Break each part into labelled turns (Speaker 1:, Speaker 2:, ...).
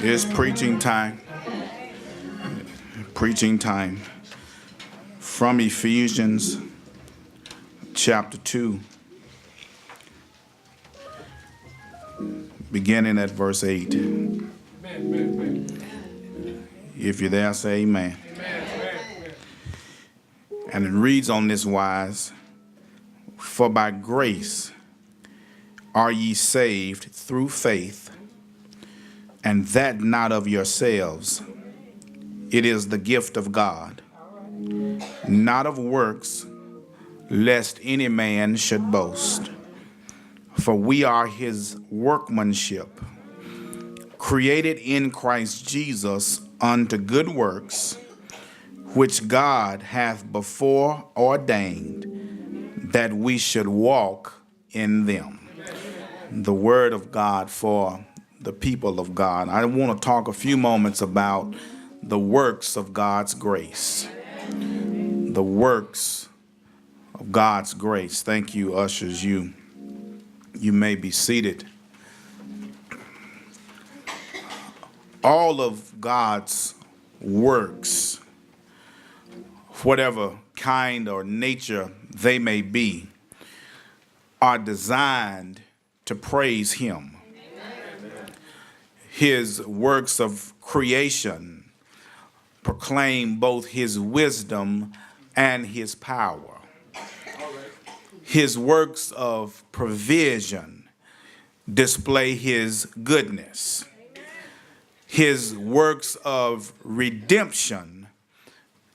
Speaker 1: It's preaching time. Preaching time. From Ephesians chapter 2, beginning at verse 8. If you're there, say amen. And it reads on this wise: For by grace are ye saved through faith, and that not of yourselves. It is the gift of God, not of works, lest any man should boast. For we are his workmanship, created in Christ Jesus unto good works, which God hath before ordained that we should walk in them. The word of God for the people of God. I want to talk a few moments about the works of God's grace. The works of God's grace. Thank you, ushers. You may be seated. All of God's works, whatever kind or nature they may be, are designed to praise Him. His works of creation proclaim both His wisdom and His power. His works of provision display His goodness. His works of redemption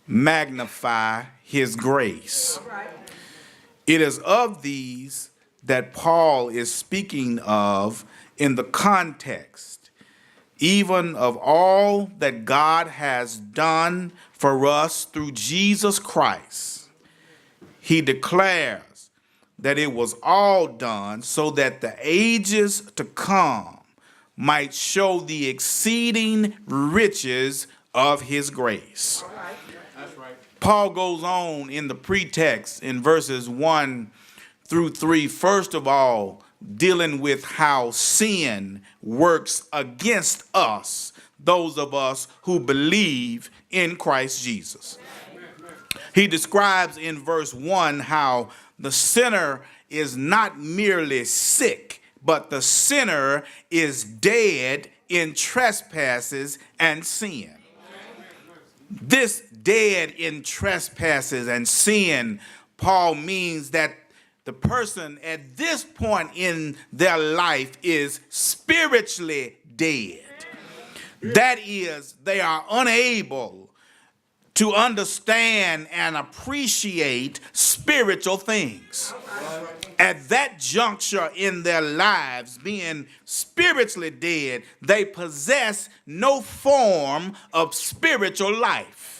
Speaker 1: magnify His grace. It is of these that Paul is speaking of in the context, even of all that God has done for us through Jesus Christ. He declares that it was all done so that the ages to come might show the exceeding riches of His grace. That's right. Paul goes on in the pretext in verses 1 through 3, first of all, dealing with how sin works against us, those of us who believe in Christ Jesus. He describes in verse 1 how the sinner is not merely sick, but the sinner is dead in trespasses and sin. This dead in trespasses and sin, Paul means that the person at this point in their life is spiritually dead. That is, they are unable to understand and appreciate spiritual things. At that juncture in their lives, being spiritually dead, they possess no form of spiritual life.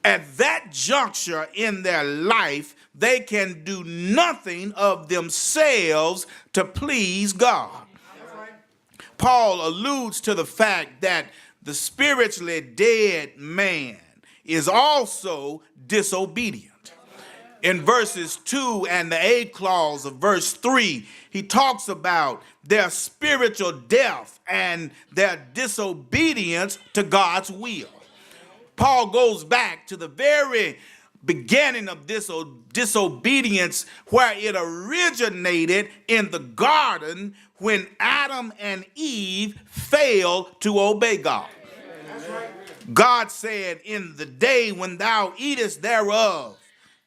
Speaker 1: At that juncture in their life, they can do nothing of themselves to please God. Paul alludes to the fact that the spiritually dead man is also disobedient. In verses 2 and the 8th clause of verse 3, he talks about their spiritual death and their disobedience to God's will. Paul goes back to the very beginning of this disobedience, where it originated in the garden when Adam and Eve failed to obey God. God said, in the day when thou eatest thereof,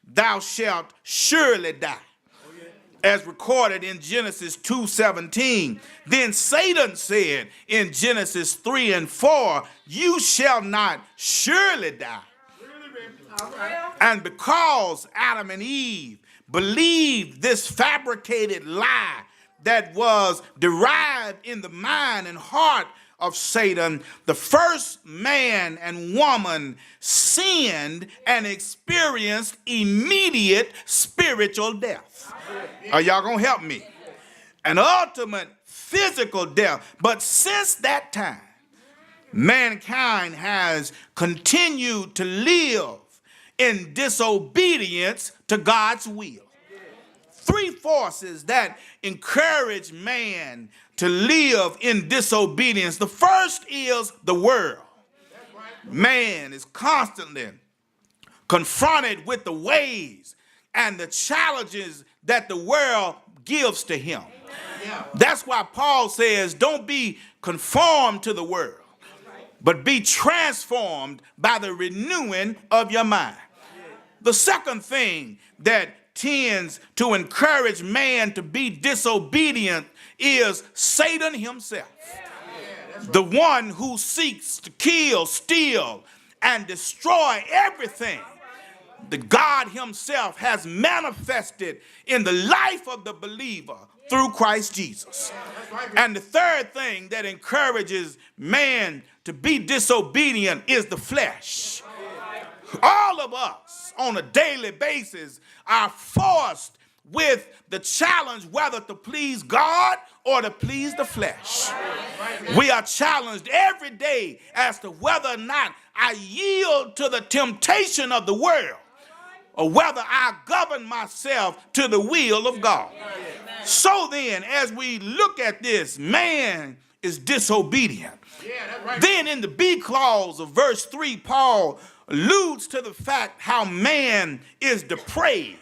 Speaker 1: thou shalt surely die. As recorded in Genesis 2:17. Then Satan said in Genesis 3 and 4, you shall not surely die. And because Adam and Eve believed this fabricated lie that was derived in the mind and heart of Satan, the first man and woman sinned and experienced immediate spiritual death. Are y'all gonna help me? An ultimate physical death. But since that time, mankind has continued to live in disobedience to God's will. Three forces that encourage man to live in disobedience. The first is the world. Man is constantly confronted with the ways and the challenges that the world gives to him. That's why Paul says, don't be conformed to the world, but be transformed by the renewing of your mind. The second thing that tends to encourage man to be disobedient is Satan himself. The one who seeks to kill, steal, and destroy everything that God himself has manifested in the life of the believer through Christ Jesus. And the third thing that encourages man to be disobedient is the flesh. All of us on a daily basis are forced with the challenge whether to please God or to please the flesh. We are challenged every day as to whether or not I yield to the temptation of the world or whether I govern myself to the will of God. So then, as we look at this, man is disobedient. Then in the B clause of verse 3, Paul alludes to the fact how man is depraved.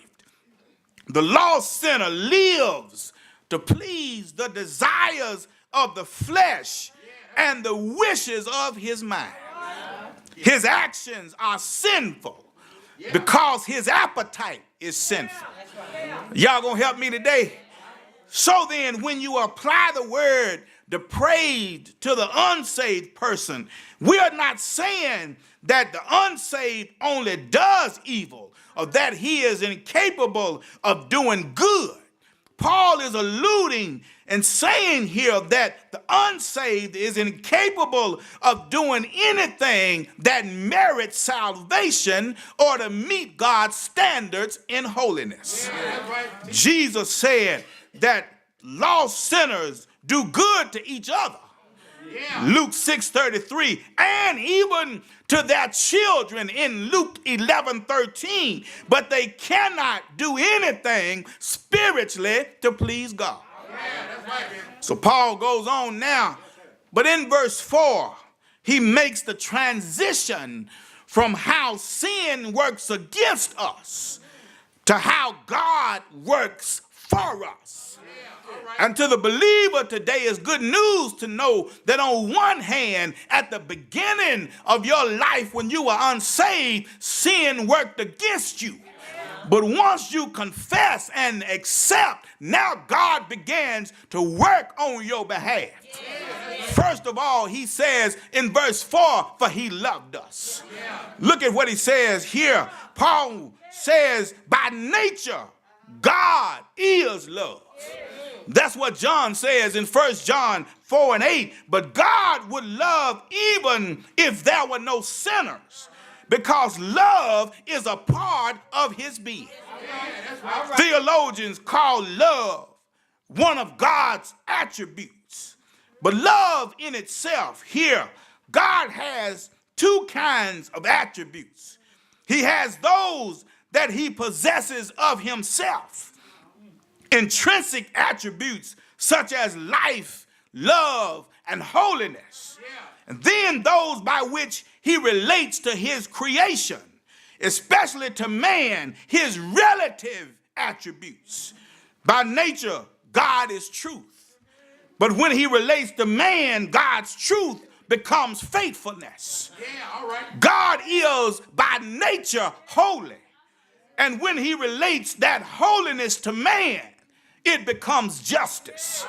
Speaker 1: The lost sinner lives to please the desires of the flesh and the wishes of his mind. His actions are sinful because his appetite is sinful. Y'all gonna help me today? So then, when you apply the word depraved to the unsaved person, we are not saying that the unsaved only does evil or that he is incapable of doing good. Paul is alluding and saying here that the unsaved is incapable of doing anything that merits salvation or to meet God's standards in holiness. Jesus said that lost sinners do good to each other. Luke 6:33, and even to their children in Luke 11:13, but they cannot do anything spiritually to please God. So Paul goes on now, but in verse 4, he makes the transition from how sin works against us to how God works for us. And to the believer today is good news to know that on one hand, at the beginning of your life when you were unsaved, sin worked against you. But once you confess and accept, now God begins to work on your behalf. First of all, he says in verse 4, for he loved us. Look at what he says here. Paul says, by nature, God is love. That's what John says in 1 John 4:8. But God would love even if there were no sinners, because love is a part of his being. Theologians call love one of God's attributes. But love in itself, here, God has two kinds of attributes. He has those that he possesses of himself. Intrinsic attributes such as life, love, and holiness. And then those by which he relates to his creation, especially to man, his relative attributes. By nature, God is truth. But when he relates to man, God's truth becomes faithfulness. God is by nature holy. And when he relates that holiness to man, it becomes justice.